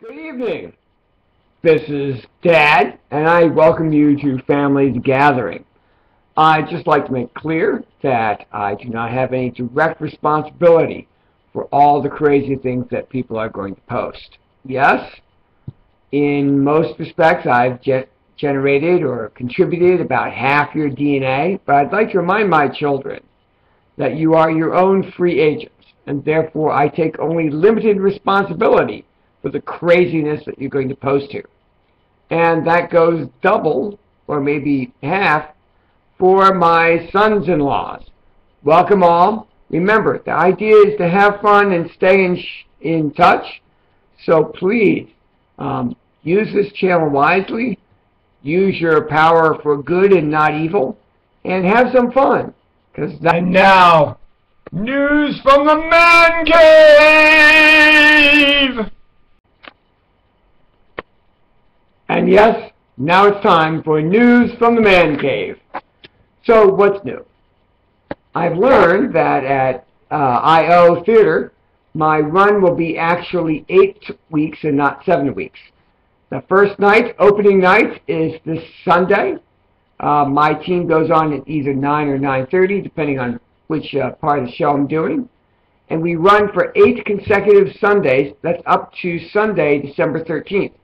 Good evening. This is Dad, and I welcome you to Family's Gathering. I'd just like to make clear that I do not have any direct responsibility for all the crazy things that people are going to post. Yes, in most respects, I've generated or contributed about half your DNA, but I'd like to remind my children that you are your own free agents, and therefore I take only limited responsibility for the craziness that you're going to post here. And that goes double, or maybe half, for my sons-in-laws. Welcome all. Remember, the idea is to have fun and stay in touch. So please, use this channel wisely, use your power for good and not evil, and have some fun. And now, news from the Man Cave! And yes, now it's time for news from the Man Cave. So, what's new? I've learned that at I.O. Theater, my run will be actually 8 weeks and not 7 weeks. The first night, opening night, is this Sunday. My team goes on at either 9 or 9:30, depending on which part of the show I'm doing. And we run for 8 consecutive Sundays. That's up to Sunday, December 13th.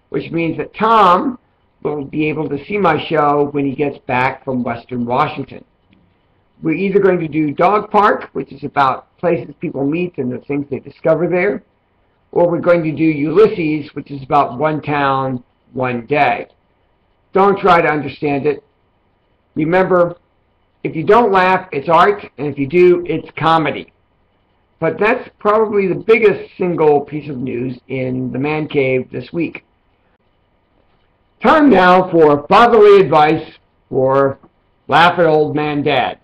Which means that Tom will be able to see my show when he gets back from Western Washington. We're either going to do Dog Park, which is about places people meet and the things they discover there, or we're going to do Ulysses, which is about one town, one day. Don't try to understand it. Remember, if you don't laugh, it's art, and if you do, it's comedy. But that's probably the biggest single piece of news in the Man Cave this week. Time now for fatherly advice for Laugh at Old Man Dad.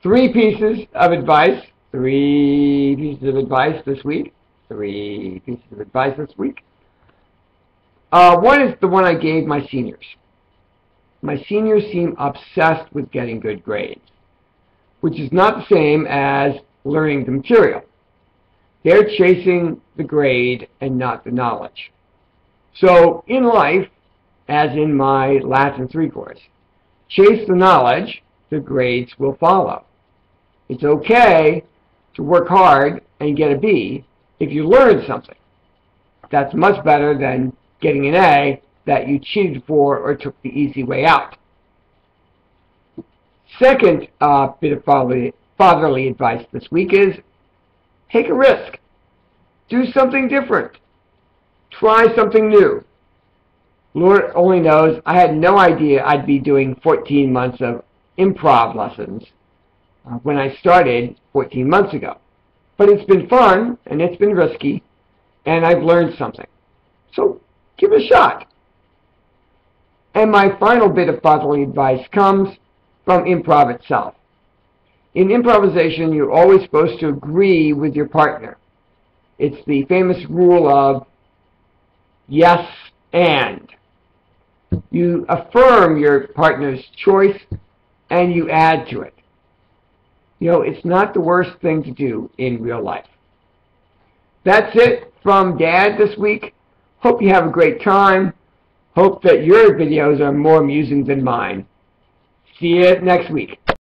3 pieces of advice. 3 pieces of advice this week. 3 pieces of advice this week. One is the one I gave my seniors. My seniors seem obsessed with getting good grades, which is not the same as learning the material. They're chasing the grade and not the knowledge. So, in life, as in my Latin 3 course, chase the knowledge, the grades will follow. It's okay to work hard and get a B if you learn something. That's much better than getting an A that you cheated for or took the easy way out. Second bit of fatherly advice this week is take a risk. Do something different. Try something new. Lord only knows, I had no idea I'd be doing 14 months of improv lessons when I started 14 months ago. But it's been fun, and it's been risky, and I've learned something. So give it a shot. And my final bit of fatherly advice comes from improv itself. In improvisation, you're always supposed to agree with your partner. It's the famous rule of yes and. You affirm your partner's choice and you add to it. You know, it's not the worst thing to do in real life. That's it from Dad this week. Hope you have a great time. Hope that your videos are more amusing than mine. See you next week.